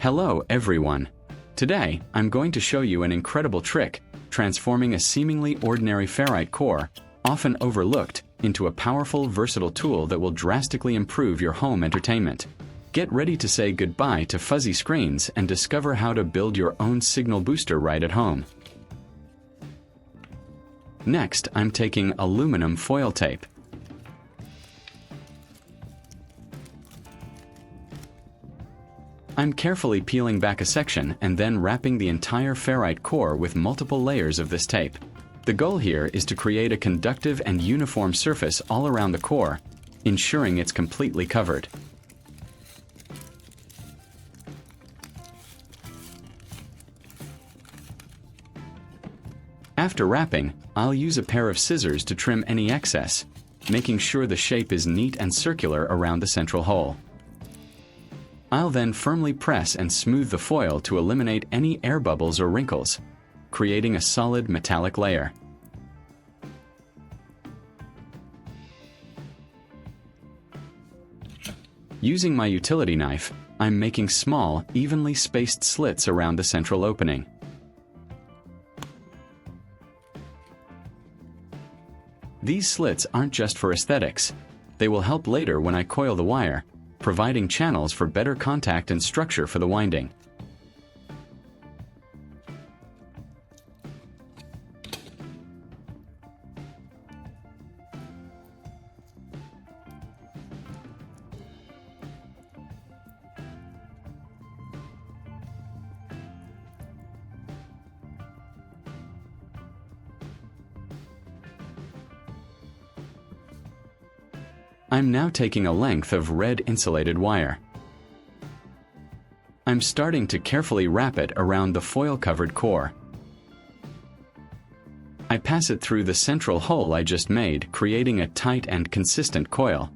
Hello everyone! Today, I'm going to show you an incredible trick, transforming a seemingly ordinary ferrite core, often overlooked, into a powerful, versatile tool that will drastically improve your home entertainment. Get ready to say goodbye to fuzzy screens and discover how to build your own signal booster right at home. Next, I'm taking aluminum foil tape. I'm carefully peeling back a section and then wrapping the entire ferrite core with multiple layers of this tape. The goal here is to create a conductive and uniform surface all around the core, ensuring it's completely covered. After wrapping, I'll use a pair of scissors to trim any excess, making sure the shape is neat and circular around the central hole. I'll then firmly press and smooth the foil to eliminate any air bubbles or wrinkles, creating a solid metallic layer. Using my utility knife, I'm making small, evenly spaced slits around the central opening. These slits aren't just for aesthetics. They will help later when I coil the wire, providing channels for better contact and structure for the winding. I'm now taking a length of red insulated wire. I'm starting to carefully wrap it around the foil-covered core. I pass it through the central hole I just made, creating a tight and consistent coil.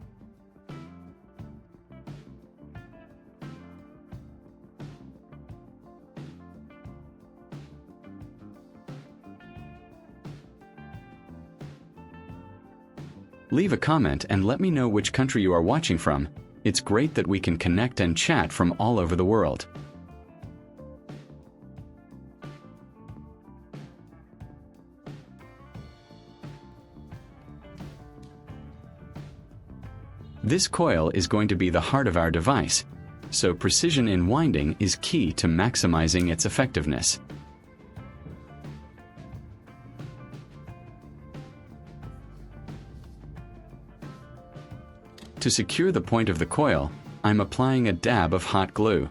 Leave a comment and let me know which country you are watching from. It's great that we can connect and chat from all over the world. This coil is going to be the heart of our device, so precision in winding is key to maximizing its effectiveness. To secure the point of the coil, I'm applying a dab of hot glue.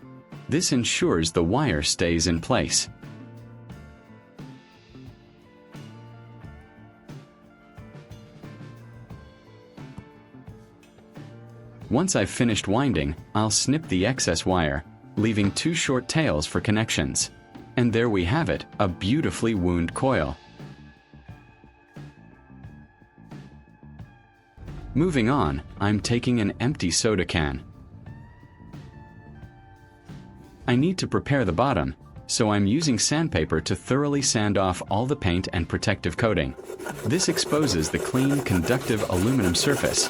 This ensures the wire stays in place. Once I've finished winding, I'll snip the excess wire, leaving 2 short tails for connections. And there we have it, a beautifully wound coil. Moving on, I'm taking an empty soda can. I need to prepare the bottom, so I'm using sandpaper to thoroughly sand off all the paint and protective coating. This exposes the clean, conductive aluminum surface,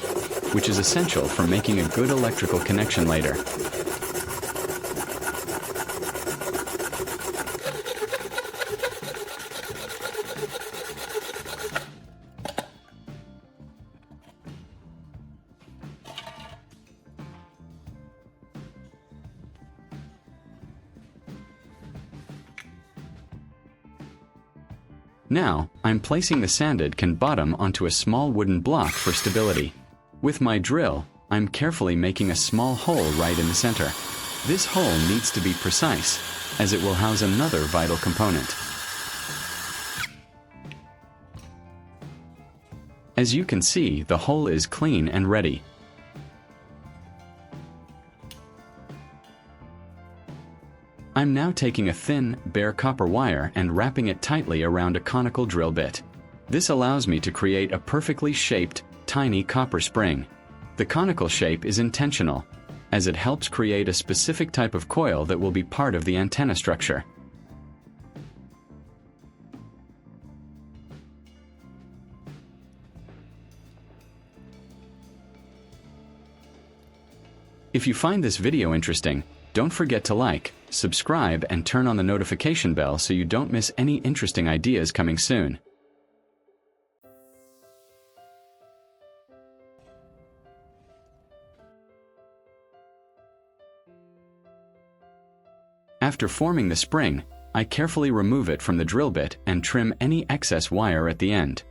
which is essential for making a good electrical connection later. Now, I'm placing the sanded can bottom onto a small wooden block for stability. With my drill, I'm carefully making a small hole right in the center. This hole needs to be precise, as it will house another vital component. As you can see, the hole is clean and ready. I'm now taking a thin, bare copper wire and wrapping it tightly around a conical drill bit. This allows me to create a perfectly shaped, tiny copper spring. The conical shape is intentional, as it helps create a specific type of coil that will be part of the antenna structure. If you find this video interesting, Don't forget to like, subscribe, and turn on the notification bell so you don't miss any interesting ideas coming soon. After forming the spring, I carefully remove it from the drill bit and trim any excess wire at the end.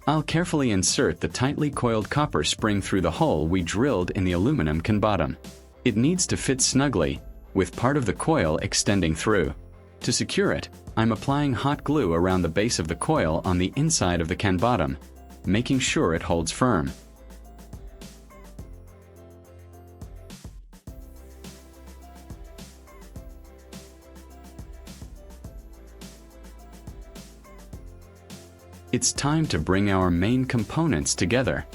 I'll carefully insert the tightly coiled copper spring through the hole we drilled in the aluminum can bottom. It needs to fit snugly, with part of the coil extending through. To secure it, I'm applying hot glue around the base of the coil on the inside of the can bottom, making sure it holds firm. It's time to bring our main components together.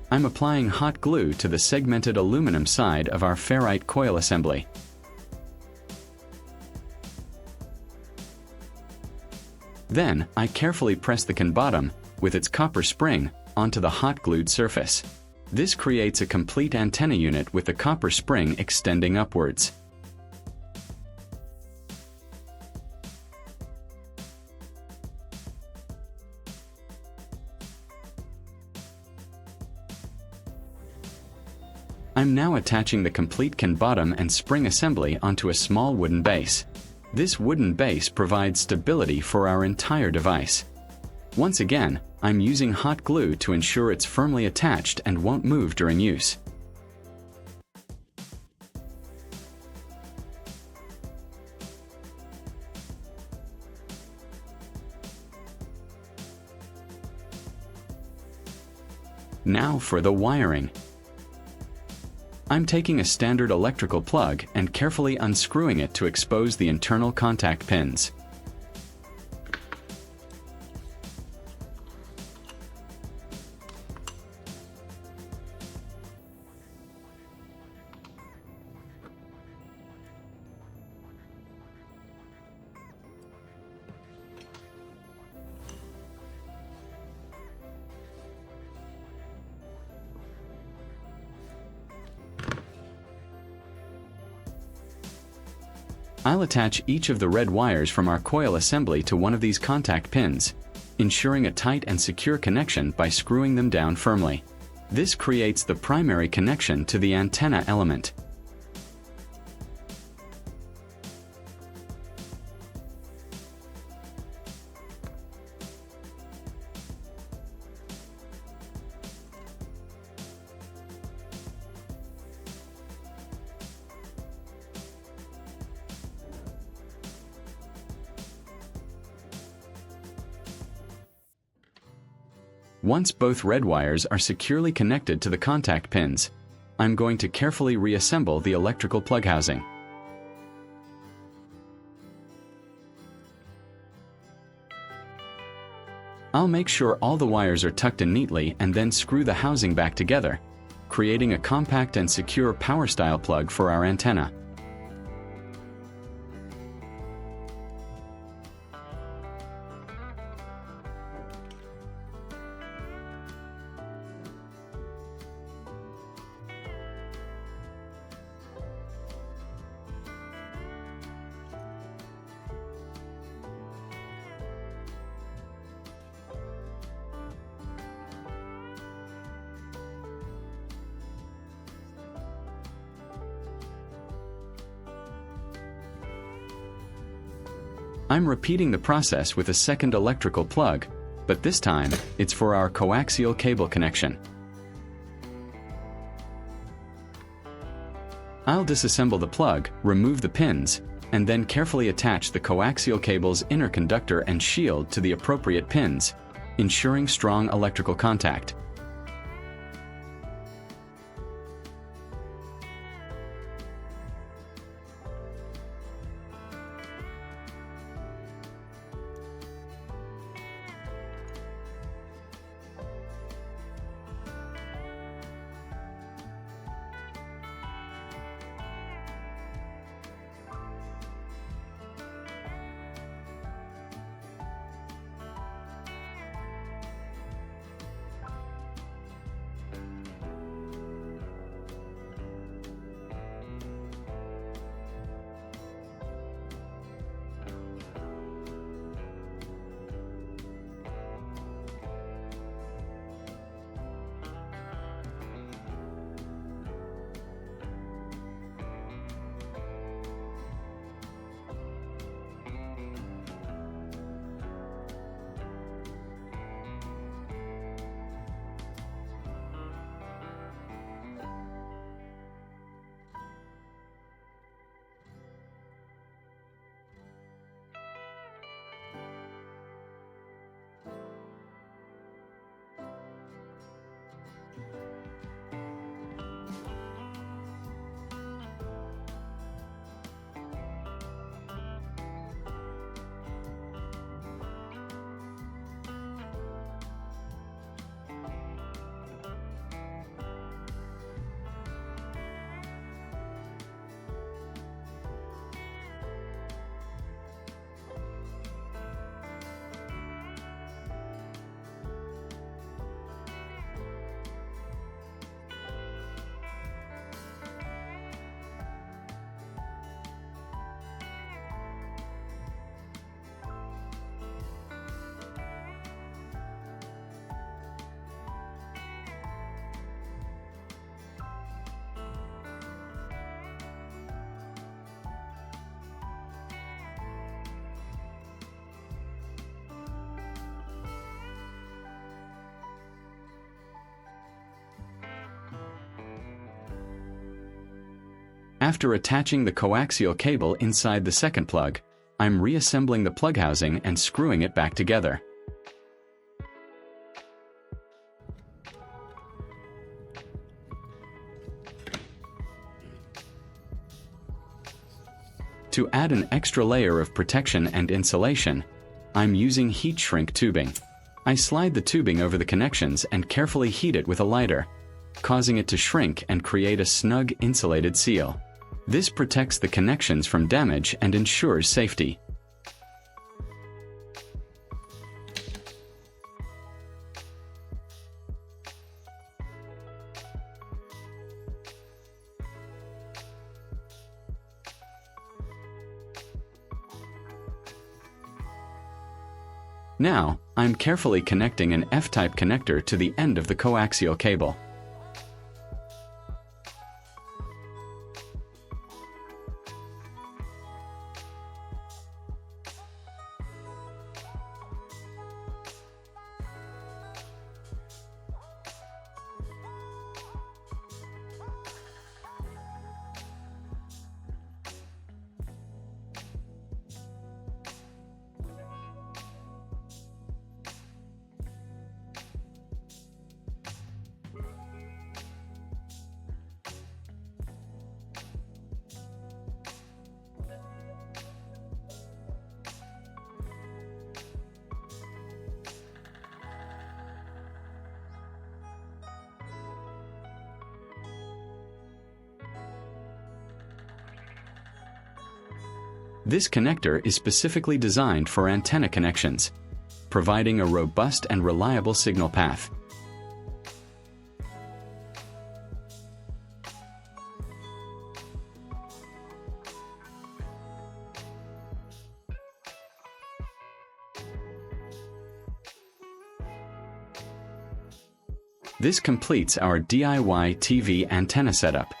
I'm applying hot glue to the segmented aluminum side of our ferrite coil assembly. Then, I carefully press the can bottom, with its copper spring, onto the hot glued surface. This creates a complete antenna unit with the copper spring extending upwards. I'm now attaching the complete can bottom and spring assembly onto a small wooden base. This wooden base provides stability for our entire device. Once again, I'm using hot glue to ensure it's firmly attached and won't move during use. Now for the wiring. I'm taking a standard electrical plug and carefully unscrewing it to expose the internal contact pins. I'll attach each of the red wires from our coil assembly to one of these contact pins, ensuring a tight and secure connection by screwing them down firmly. This creates the primary connection to the antenna element. Once both red wires are securely connected to the contact pins, I'm going to carefully reassemble the electrical plug housing. I'll make sure all the wires are tucked in neatly and then screw the housing back together, creating a compact and secure power style plug for our antenna. I'm repeating the process with a second electrical plug, but this time it's for our coaxial cable connection. I'll disassemble the plug, remove the pins, and then carefully attach the coaxial cable's inner conductor and shield to the appropriate pins, ensuring strong electrical contact. After attaching the coaxial cable inside the second plug, I'm reassembling the plug housing and screwing it back together. To add an extra layer of protection and insulation, I'm using heat shrink tubing. I slide the tubing over the connections and carefully heat it with a lighter, causing it to shrink and create a snug insulated seal. This protects the connections from damage and ensures safety. Now, I'm carefully connecting an F-type connector to the end of the coaxial cable. This connector is specifically designed for antenna connections, providing a robust and reliable signal path. This completes our DIY TV antenna setup.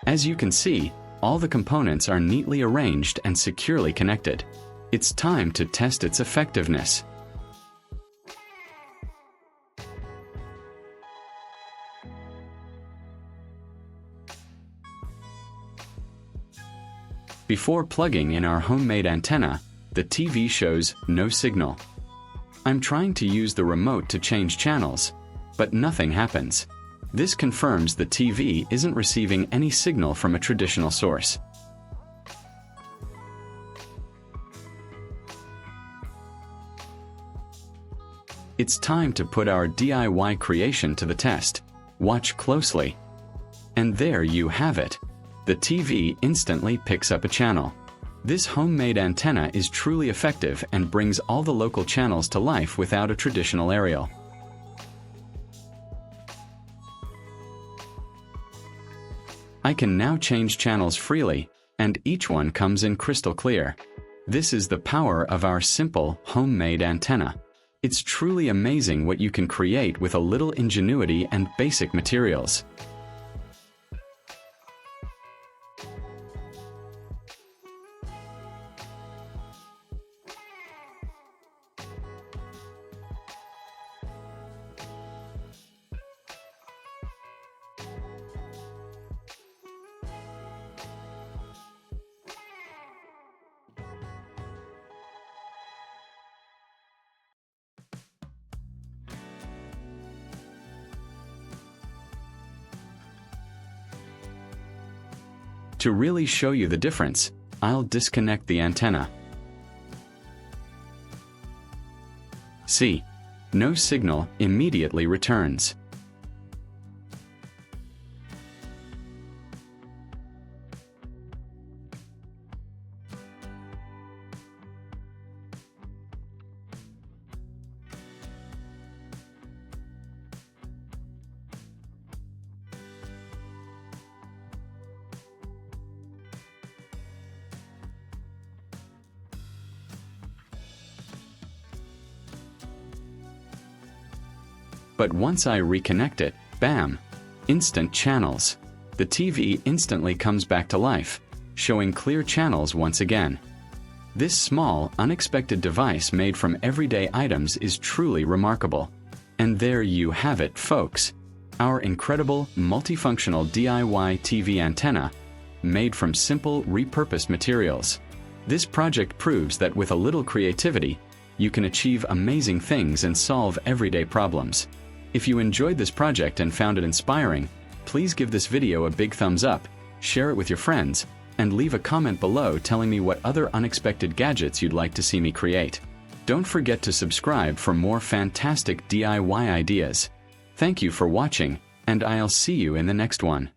As you can see, all the components are neatly arranged and securely connected. It's time to test its effectiveness. Before plugging in our homemade antenna, the TV shows no signal. I'm trying to use the remote to change channels, but nothing happens. This confirms the TV isn't receiving any signal from a traditional source. It's time to put our DIY creation to the test. Watch closely. And there you have it. The TV instantly picks up a channel. This homemade antenna is truly effective and brings all the local channels to life without a traditional aerial. I can now change channels freely, and each one comes in crystal clear. This is the power of our simple, homemade antenna. It's truly amazing what you can create with a little ingenuity and basic materials. To really show you the difference, I'll disconnect the antenna. See, no signal immediately returns. But once I reconnect it, bam! Instant channels. The TV instantly comes back to life, showing clear channels once again. This small, unexpected device made from everyday items is truly remarkable. And there you have it, folks. Our incredible, multifunctional DIY TV antenna, made from simple, repurposed materials. This project proves that with a little creativity, you can achieve amazing things and solve everyday problems. If you enjoyed this project and found it inspiring, please give this video a big thumbs up, share it with your friends, and leave a comment below telling me what other unexpected gadgets you'd like to see me create. Don't forget to subscribe for more fantastic DIY ideas. Thank you for watching, and I'll see you in the next one.